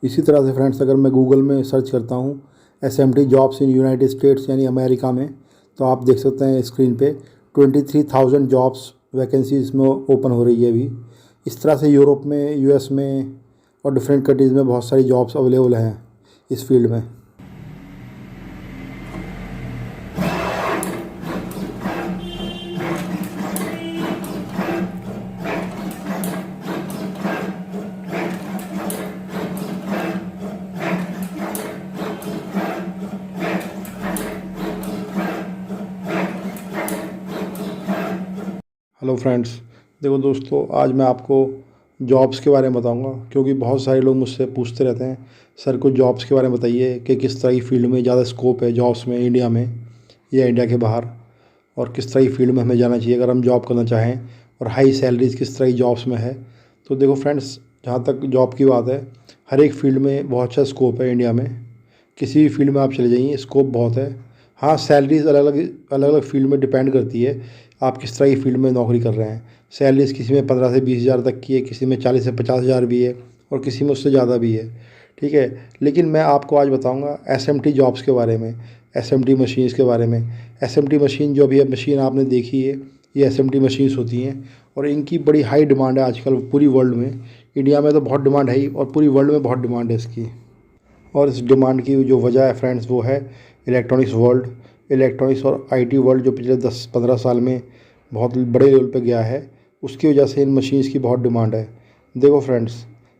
इसी तरह से फ्रेंड्स अगर मैं गूगल में सर्च करता हूँ SMT jobs in United states यानी अमेरिका में, तो आप देख सकते हैं स्क्रीन पे 23,000 जॉब्स वैकेंसी इसमें ओपन हो रही है अभी। इस तरह से यूरोप में, US में और डिफरेंट कंट्रीज़ में बहुत सारी जॉब्स अवेलेबल हैं इस फील्ड में। हेलो फ्रेंड्स, देखो दोस्तों, आज मैं आपको जॉब्स के बारे में बताऊंगा, क्योंकि बहुत सारे लोग मुझसे पूछते रहते हैं सर को जॉब्स के बारे में बताइए कि किस तरह की फील्ड में ज़्यादा स्कोप है जॉब्स में, इंडिया में या इंडिया के बाहर, और किस तरह की फील्ड में हमें जाना चाहिए अगर हम जॉब करना चाहें, और हाई सैलरीज़ किस तरह की जॉब्स में है। तो देखो फ्रेंड्स, जहाँ तक जॉब की बात है, हर एक फील्ड में बहुत अच्छा स्कोप है इंडिया में। किसी भी फील्ड में आप चले जाइए, स्कोप बहुत है। हाँ, सैलरीज़ अलग अलग फील्ड में डिपेंड करती है आप किस तरह की फील्ड में नौकरी कर रहे हैं। सैलरीज़ किसी में 15 से 20 हज़ार तक की है, किसी में 40 से 50 हज़ार भी है, और किसी में उससे ज़्यादा भी है। ठीक है, लेकिन मैं आपको आज बताऊंगा SMT जॉब्स के बारे में, SMT मशीन्स के बारे में। SMT मशीन जो भी है, मशीन आपने देखी है, ये SMT मशीन्स होती हैं और इनकी बड़ी हाई डिमांड है आजकल पूरी वर्ल्ड में। इंडिया में तो बहुत डिमांड है ही, और पूरी वर्ल्ड में बहुत डिमांड है इसकी। और इस डिमांड की जो वजह है फ्रेंड्स, वो है इलेक्ट्रॉनिक्स और IT वर्ल्ड जो पिछले 10-15 साल में बहुत बड़े लेवल पे गया है, उसकी वजह से इन मशीन्स की बहुत डिमांड है। देखो फ्रेंड्स,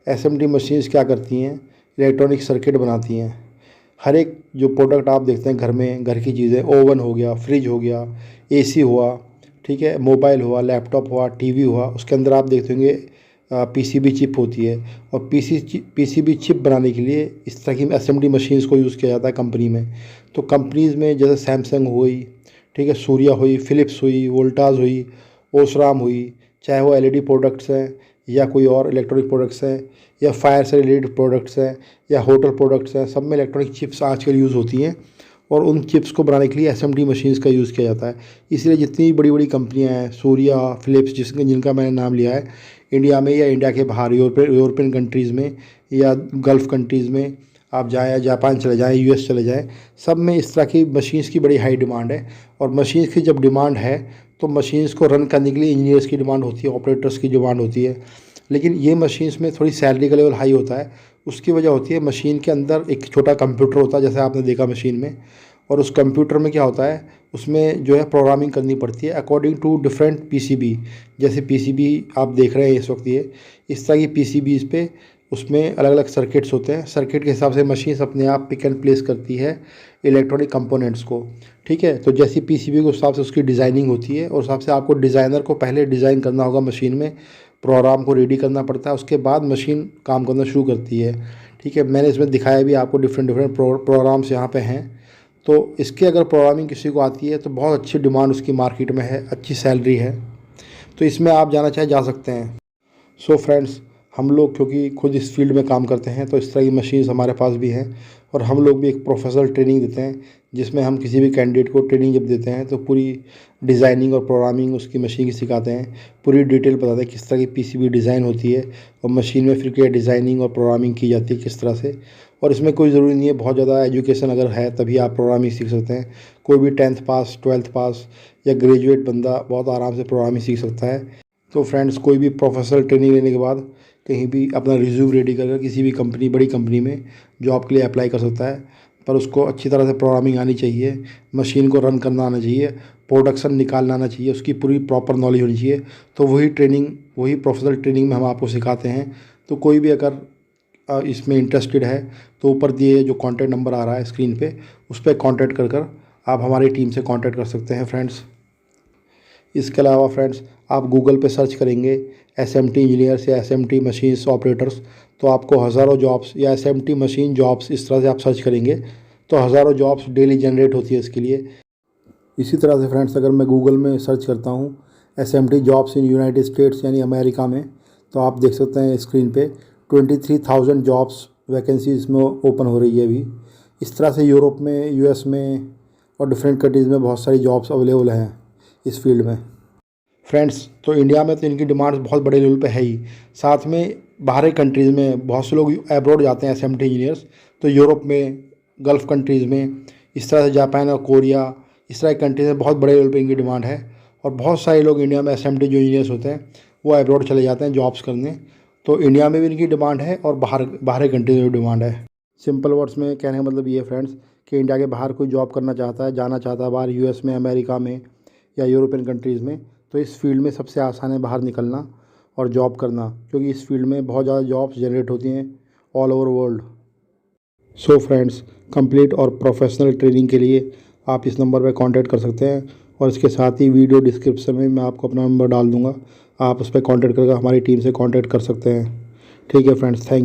SMT मशीन्स क्या करती हैं, इलेक्ट्रॉनिक सर्किट बनाती हैं। हर एक जो प्रोडक्ट आप देखते हैं घर में, घर की चीज़ें, ओवन हो गया, फ्रिज हो गया, AC हुआ, ठीक है, मोबाइल हुआ, लैपटॉप हुआ, TV हुआ, उसके अंदर आप देखते होंगे PCB चिप होती है। और PCB चिप बनाने के लिए इस तरह की SMT मशीन्स को यूज़ किया जाता है कंपनी में। तो कंपनीज़ में जैसे सैमसंग हुई, ठीक है, सूर्या हुई, फ़िलिप्स हुई, वोल्टास हुई, ओसराम हुई, चाहे वो LED प्रोडक्ट्स हैं या कोई और इलेक्ट्रॉनिक प्रोडक्ट्स हैं, या फायर से रिलेटेड प्रोडक्ट्स हैं, या होटल प्रोडक्ट्स हैं, सब में इलेक्ट्रॉनिक चिप्स आजकल यूज़ होती हैं। और उन चिप्स को बनाने के लिए SMT मशीन्स का यूज़ किया जाता है। इसलिए जितनी बड़ी बड़ी कंपनियां हैं, सूर्या, फिलिप्स, जिनका मैंने नाम लिया है, इंडिया में या इंडिया के बाहर यूरोपियन कंट्रीज़ में या गल्फ़ कंट्रीज़ में आप जाएँ, या जापान चले जाएँ, US चले जाएँ, सब में इस तरह की मशीन्स की बड़ी हाई डिमांड है। और मशीन्स की जब डिमांड है तो मशीन्स को रन करने के लिए इंजीनियर्स की डिमांड होती है, ऑपरेटर्स की डिमांड होती है। लेकिन ये मशीन्स में थोड़ी सैलरी का लेवल हाई होता है। उसकी वजह होती है, मशीन के अंदर एक छोटा कंप्यूटर होता है, जैसे आपने देखा मशीन में, और उस कंप्यूटर में क्या होता है, उसमें जो है प्रोग्रामिंग करनी पड़ती है अकॉर्डिंग टू डिफरेंट PCB। जैसे PCB आप देख रहे हैं इस वक्त, ये इस तरह की PCBs पे उसमें अलग अलग सर्किट्स होते हैं। सर्किट के हिसाब से मशीन अपने आप पिक एंड प्लेस करती है इलेक्ट्रॉनिक कंपोनेंट्स को। ठीक है, तो जैसी PCB के हिसाब से उसकी डिज़ाइनिंग होती है, और उस हिसाब से आपको डिज़ाइनर को पहले डिज़ाइन करना होगा मशीन में, प्रोग्राम को रेडी करना पड़ता है, उसके बाद मशीन काम करना शुरू करती है। ठीक है, मैंने इसमें दिखाया भी आपको, डिफरेंट प्रोग्राम्स यहाँ पे हैं। तो इसके अगर प्रोग्रामिंग किसी को आती है तो बहुत अच्छी डिमांड उसकी मार्केट में है, अच्छी सैलरी है, तो इसमें आप जाना चाहे जा सकते हैं। सो फ्रेंड्स, हम लोग क्योंकि खुद इस फील्ड में काम करते हैं, तो इस तरह की मशीन्स हमारे पास भी हैं, और हम लोग भी एक प्रोफेशनल ट्रेनिंग देते हैं, जिसमें हम किसी भी कैंडिडेट को ट्रेनिंग जब देते हैं तो पूरी डिज़ाइनिंग और प्रोग्रामिंग उसकी मशीन की सिखाते हैं, पूरी डिटेल बताते हैं किस तरह की PCB डिज़ाइन होती है, और मशीन में फिर क्या डिज़ाइनिंग और प्रोग्रामिंग की जाती है किस तरह से। और इसमें कोई ज़रूरी नहीं है बहुत ज़्यादा एजुकेशन अगर है तभी आप प्रोग्रामिंग सीख सकते हैं। कोई भी 10th पास, 12th पास या ग्रेजुएट बंदा बहुत आराम से प्रोग्रामिंग सीख सकता है। तो फ्रेंड्स, कोई भी प्रोफेशनल ट्रेनिंग लेने के बाद कहीं भी अपना रिज्यूम रेडी कर किसी भी कंपनी, बड़ी कंपनी में जॉब के लिए अप्लाई कर सकता है, पर उसको अच्छी तरह से प्रोग्रामिंग आनी चाहिए, मशीन को रन करना आना चाहिए, प्रोडक्शन निकालना आना चाहिए, उसकी पूरी प्रॉपर नॉलेज होनी चाहिए। तो वही प्रोफेशनल ट्रेनिंग में हम आपको सिखाते हैं। तो कोई भी अगर इसमें इंटरेस्टेड है तो ऊपर दिए जो कॉन्टैक्ट नंबर आ रहा है स्क्रीन पे, उस पर कॉन्टैक्ट कर आप हमारी टीम से कॉन्टैक्ट कर सकते हैं फ्रेंड्स। इसके अलावा फ्रेंड्स, आप गूगल पे सर्च करेंगे SMT इंजीनियर्स या SMT मशीन्स ऑपरेटर्स, तो आपको हज़ारों जॉब्स, या SMT मशीन जॉब्स, इस तरह से आप सर्च करेंगे तो हज़ारों जॉब्स डेली जनरेट होती है इसके लिए। इसी तरह से फ्रेंड्स, अगर मैं गूगल में सर्च करता हूँ SMT jobs in United states यानी अमेरिका में, तो आप देख सकते हैं स्क्रीन पे 23,000 जॉब्स वैकेंसी इसमें ओपन हो रही है अभी। इस तरह से यूरोप में, US में और डिफरेंट कंट्रीज़ में बहुत सारी जॉब्स अवेलेबल हैं इस फील्ड में फ्रेंड्स। तो इंडिया में तो इनकी डिमांड्स बहुत बड़े लेवल पे है ही, साथ में बाहरी कंट्रीज़ में बहुत से लोग एब्रॉड जाते हैं एसएमटी इंजीनियर्स, तो यूरोप में, गल्फ़ कंट्रीज़ में, इस तरह से जापान और कोरिया, इस तरह की कंट्रीज़ में बहुत बड़े लेवल पे इनकी डिमांड है। और बहुत सारे लोग इंडिया में एसएमटी जो इंजीनियर्स होते हैं वो एब्रॉड चले जाते हैं जॉब्स करने। तो इंडिया में भी इनकी डिमांड है और बाहरी कंट्रीज में भी डिमांड है। सिंपल वर्ड्स में कहने का मतलब ये फ्रेंड्स कि इंडिया के बाहर कोई जॉब करना चाहता है, जाना चाहता है बाहर, यूएस में, अमेरिका में या यूरोपियन कंट्रीज़ में, तो इस फील्ड में सबसे आसान है बाहर निकलना और जॉब करना, क्योंकि इस फील्ड में बहुत ज़्यादा जॉब्स जनरेट होती हैं all over world. So friends, complete और प्रोफेशनल ट्रेनिंग के लिए आप इस नंबर पर कांटेक्ट कर सकते हैं, और इसके साथ ही वीडियो डिस्क्रिप्शन में मैं आपको अपना नंबर डाल दूँगा, आप उस पर कांटेक्ट करके हमारी टीम से कांटेक्ट कर सकते हैं। ठीक है फ्रेंड्स, थैंक यू।